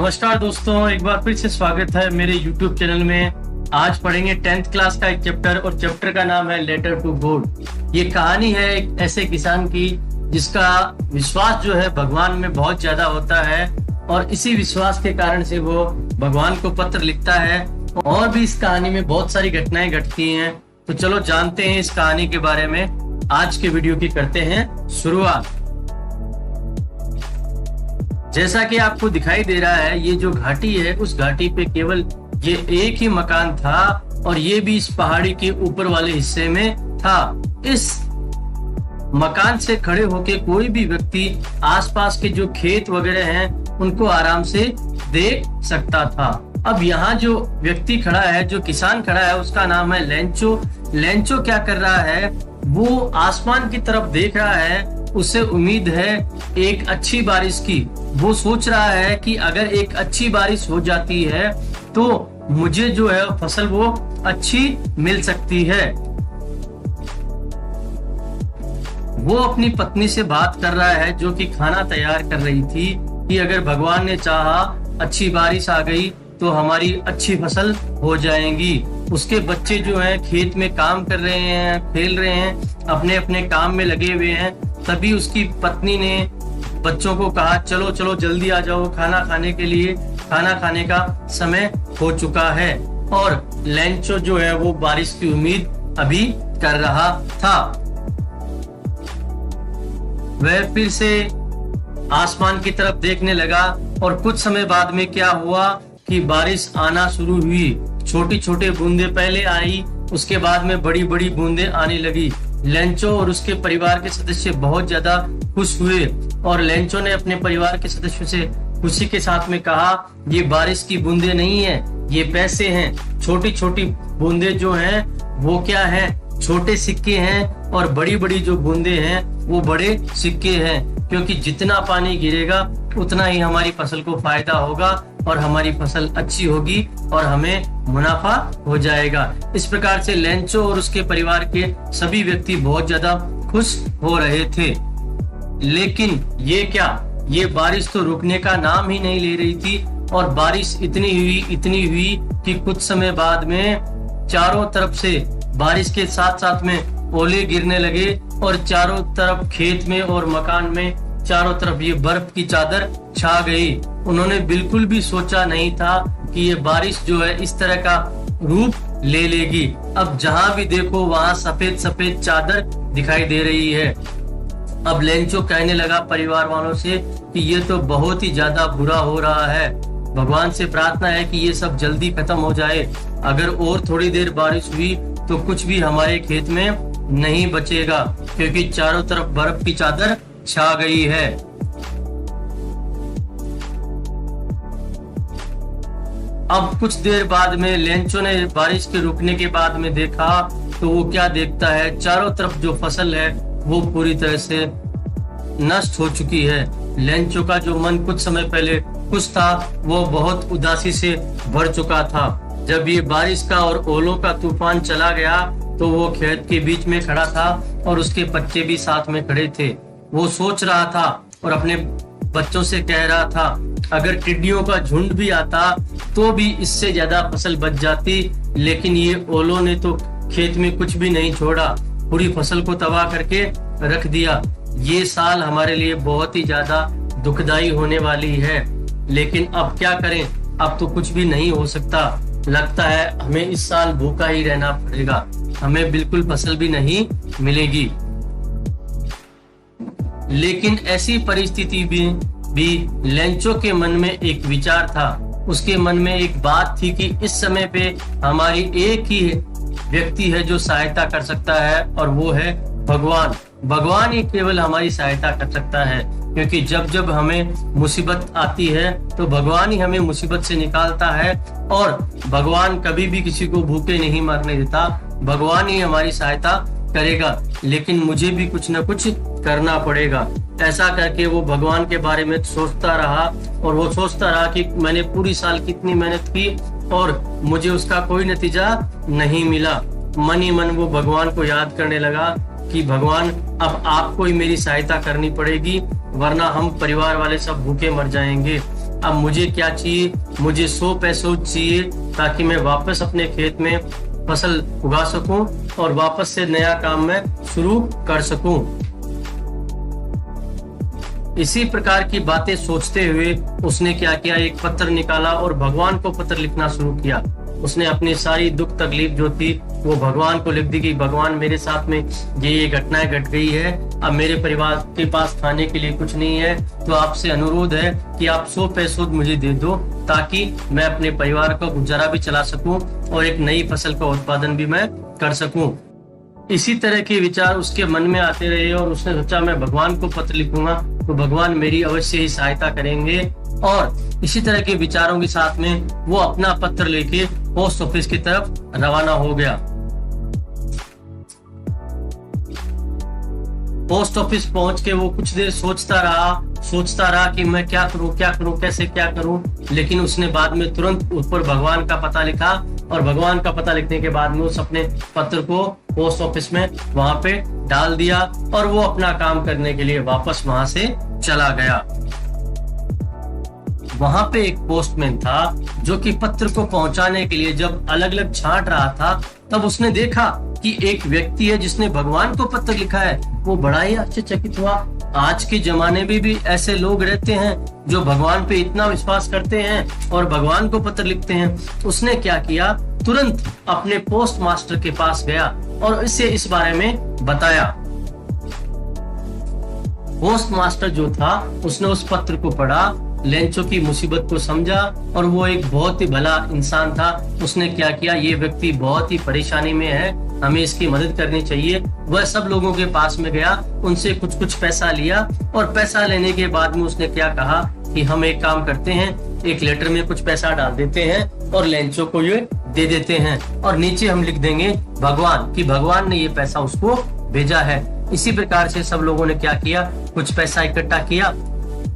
नमस्कार दोस्तों, एक बार फिर से स्वागत है मेरे YouTube चैनल में। आज पढ़ेंगे 10th क्लास का एक चैप्टर और चैप्टर का नाम है लेटर टू गॉड। ये कहानी है एक ऐसे किसान की जिसका विश्वास जो है भगवान में बहुत ज्यादा होता है और इसी विश्वास के कारण से वो भगवान को पत्र लिखता है। और भी इस कहानी में बहुत सारी घटनाएं घटती हैं, तो चलो जानते हैं इस कहानी के बारे में। आज के वीडियो की करते हैं शुरुआत। जैसा कि आपको दिखाई दे रहा है, ये जो घाटी है उस घाटी पे केवल ये एक ही मकान था और ये भी इस पहाड़ी के ऊपर वाले हिस्से में था। इस मकान से खड़े होके कोई भी व्यक्ति आसपास के जो खेत वगैरह हैं उनको आराम से देख सकता था। अब यहाँ जो व्यक्ति खड़ा है, जो किसान खड़ा है, उसका नाम है लेंचो। लेंचो क्या कर रहा है, वो आसमान की तरफ देख रहा है। उसे उम्मीद है एक अच्छी बारिश की। वो सोच रहा है कि अगर एक अच्छी बारिश हो जाती है तो मुझे जो है फसल वो अच्छी मिल सकती है। वो अपनी पत्नी से बात कर रहा है जो कि खाना तैयार कर रही थी कि अगर भगवान ने चाहा अच्छी बारिश आ गई तो हमारी अच्छी फसल हो जाएगी। उसके बच्चे जो हैं खेत में काम कर रहे हैं, खेल रहे हैं, अपने अपने काम में लगे हुए हैं। तभी उसकी पत्नी ने बच्चों को कहा, चलो चलो जल्दी आ जाओ खाना खाने के लिए, खाना खाने का समय हो चुका है। और लेंचो जो है वो बारिश की उम्मीद अभी कर रहा था। वह फिर से आसमान की तरफ देखने लगा और कुछ समय बाद में क्या हुआ कि बारिश आना शुरू हुई। छोटी छोटी बूंदे पहले आई, उसके बाद में बड़ी बड़ी बूंदे आने लगी। लेंचो और उसके परिवार के सदस्य बहुत ज्यादा खुश हुए और लेंचो ने अपने परिवार के सदस्यों से खुशी के साथ में कहा, ये बारिश की बूंदे नहीं है, ये पैसे हैं। छोटी छोटी बूंदे जो हैं वो क्या है, छोटे सिक्के हैं और बड़ी बड़ी जो बूंदे हैं वो बड़े सिक्के हैं। क्योंकि जितना पानी गिरेगा उतना ही हमारी फसल को फायदा होगा और हमारी फसल अच्छी होगी और हमें मुनाफा हो जाएगा। इस प्रकार से लेंचो और उसके परिवार के सभी व्यक्ति बहुत ज्यादा खुश हो रहे थे। लेकिन ये क्या, ये बारिश तो रुकने का नाम ही नहीं ले रही थी और बारिश इतनी हुई कि कुछ समय बाद में चारों तरफ से बारिश के साथ साथ में ओले गिरने लगे और चारों तरफ खेत में और मकान में चारों तरफ ये बर्फ की चादर छा गई। उन्होंने बिल्कुल भी सोचा नहीं था कि ये बारिश जो है इस तरह का रूप ले लेगी। अब जहां भी देखो वहां सफेद सफेद चादर दिखाई दे रही है। अब लेंचो कहने लगा परिवार वालों से कि ये तो बहुत ही ज्यादा बुरा हो रहा है। भगवान से प्रार्थना है कि ये सब जल्दी खत्म हो जाए। अगर और थोड़ी देर बारिश हुई तो कुछ भी हमारे खेत में नहीं बचेगा, क्योंकि चारों तरफ बर्फ की चादर छा गई है। अब कुछ देर बाद में लेंचो ने बारिश के रुकने के बाद में देखा तो वो क्या देखता है, चारों तरफ जो फसल है वो पूरी तरह से नष्ट हो चुकी है। लेंचो का जो मन कुछ समय पहले खुश था वो बहुत उदासी से भर चुका था। जब ये बारिश का और ओलों का तूफान चला गया तो वो खेत के बीच में खड़ा था और उसके बच्चे भी साथ में खड़े थे। वो सोच रहा था और अपने बच्चों से कह रहा था, अगर टिड्डियों का झुंड भी आता तो भी इससे ज्यादा फसल बच जाती, लेकिन ये ओलों ने तो खेत में कुछ भी नहीं छोड़ा, पूरी फसल को तबाह करके रख दिया। ये साल हमारे लिए बहुत ही ज्यादा दुखदाई होने वाली है, लेकिन अब क्या करें, अब तो कुछ भी नहीं हो सकता। लगता है हमें इस साल भूखा ही रहना पड़ेगा, हमें बिल्कुल फसल भी नहीं मिलेगी। लेकिन ऐसी परिस्थिति भी लेंचो के मन में एक विचार था। उसके मन में एक बात थी कि इस समय पे हमारी एक ही व्यक्ति है जो सहायता कर सकता है और वो है भगवान। भगवान ही केवल हमारी सहायता कर सकता है, क्योंकि जब जब हमें मुसीबत आती है तो भगवान ही हमें मुसीबत से निकालता है और भगवान कभी भी किसी को भूखे नहीं मरने देता। भगवान ही हमारी सहायता करेगा, लेकिन मुझे भी कुछ न कुछ करना पड़ेगा। ऐसा करके वो भगवान के बारे में सोचता रहा और वो सोचता रहा कि मैंने पूरी साल कितनी मेहनत की और मुझे उसका कोई नतीजा नहीं मिला। मन ही मन वो भगवान को याद करने लगा कि भगवान अब आपको ही मेरी सहायता करनी पड़ेगी, वरना हम परिवार वाले सब भूखे मर जाएंगे। अब मुझे क्या चाहिए, मुझे 100 पैसे चाहिए ताकि मैं वापस अपने खेत में फसल उगा सकूं और वापस से नया काम मैं शुरू कर सकूं। इसी प्रकार की बातें सोचते हुए उसने क्या किया, एक पत्र निकाला और भगवान को पत्र लिखना शुरू किया। उसने अपनी सारी दुख तकलीफ जो थी वो भगवान को लिख दी कि भगवान मेरे साथ में ये घटनाएं घट गई है, अब मेरे परिवार के पास खाने के लिए कुछ नहीं है, तो आपसे अनुरोध है कि आप 100 पैसे मुझे दे दो ताकि मैं अपने परिवार को गुजारा भी चला सकूं और एक नई फसल का उत्पादन भी मैं कर सकूं। इसी तरह के विचार उसके मन में आते रहे और उसने सोचा मैं भगवान को पत्र लिखूंगा तो भगवान मेरी अवश्य ही सहायता करेंगे। और इसी तरह के विचारों के साथ में वो अपना पत्र लेके पोस्ट ऑफिस की तरफ रवाना हो गया। पोस्ट ऑफिस पहुंच के वो कुछ देर सोचता रहा कि मैं क्या करूं, कैसे क्या करूं, लेकिन उसने बाद में तुरंत ऊपर भगवान का पता लिखा और भगवान का पता लिखने के बाद में उस अपने पत्र को पोस्ट ऑफिस में वहां पे डाल दिया और वो अपना काम करने के लिए वापस वहां से चला गया। वहां पे एक पोस्टमैन था जो कि पत्र को पहुंचाने के लिए जब अलग अलग छांट रहा था तब उसने देखा कि एक व्यक्ति है जिसने भगवान को पत्र लिखा है। वो बड़ा ही आश्चर्यचकित हुआ। आज के जमाने में भी ऐसे लोग रहते हैं जो भगवान पे इतना विश्वास करते हैं और भगवान को पत्र लिखते हैं। उसने क्या किया, तुरंत अपने पोस्ट मास्टर के पास गया और इसे इस बारे में बताया। पोस्ट मास्टर जो था उसने उस पत्र को पढ़ा, लेंचो की मुसीबत को समझा और वो एक बहुत ही भला इंसान था। उसने क्या किया, ये व्यक्ति बहुत ही परेशानी में है, हमें इसकी मदद करनी चाहिए। वह सब लोगों के पास में गया, उनसे कुछ पैसा लिया और पैसा लेने के बाद में उसने क्या कहा कि हम एक काम करते हैं, एक लेटर में कुछ पैसा डाल देते हैं और लेंचो को ये दे देते हैं और नीचे हम लिख देंगे भगवान, कि भगवान ने ये पैसा उसको भेजा है। इसी प्रकार से सब लोगों ने क्या किया, कुछ पैसा इकट्ठा किया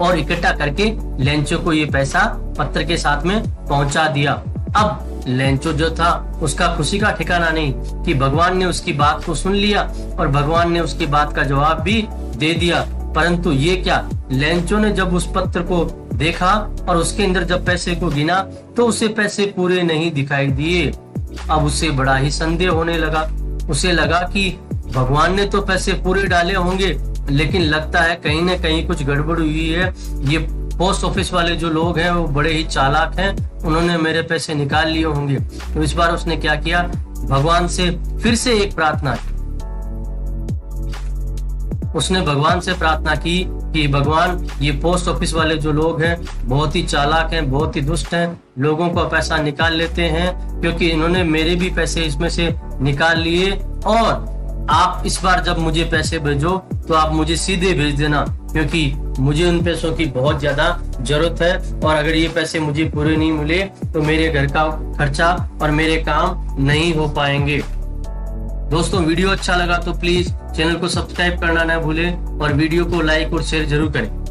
और इकट्ठा करके लेंचो को ये पैसा पत्र के साथ में पहुंचा दिया। अब लेंचो जो था उसका खुशी का ठिकाना नहीं कि भगवान ने उसकी बात को सुन लिया और भगवान ने उसकी बात का जवाब भी दे दिया। परंतु ये क्या, लेंचो ने जब उस पत्र को देखा और उसके अंदर जब पैसे को गिना तो उसे पैसे पूरे नहीं दिखाई दिए। अब उसे बड़ा ही संदेह होने लगा। उसे लगा कि भगवान ने तो पैसे पूरे डाले होंगे, लेकिन लगता है कहीं न कहीं कुछ गड़बड़ हुई है। ये पोस्ट ऑफिस वाले जो लोग हैं वो बड़े ही चालाक हैं, उन्होंने मेरे पैसे निकाल लिए होंगे। तो इस बार उसने क्या किया, भगवान से फिर से एक प्रार्थना की। उसने भगवान से प्रार्थना की कि भगवान, ये पोस्ट ऑफिस वाले जो लोग हैं बहुत ही चालाक हैं, बहुत ही दुष्ट हैं, लोगों का पैसा निकाल लेते हैं, क्योंकि इन्होंने मेरे भी पैसे इसमें से निकाल लिए। और आप इस बार जब मुझे पैसे भेजो तो आप मुझे सीधे भेज देना, क्योंकि मुझे उन पैसों की बहुत ज्यादा जरूरत है और अगर ये पैसे मुझे पूरे नहीं मिले तो मेरे घर का खर्चा और मेरे काम नहीं हो पाएंगे। दोस्तों, वीडियो अच्छा लगा तो प्लीज चैनल को सब्सक्राइब करना ना भूलें और वीडियो को लाइक और शेयर जरूर करें।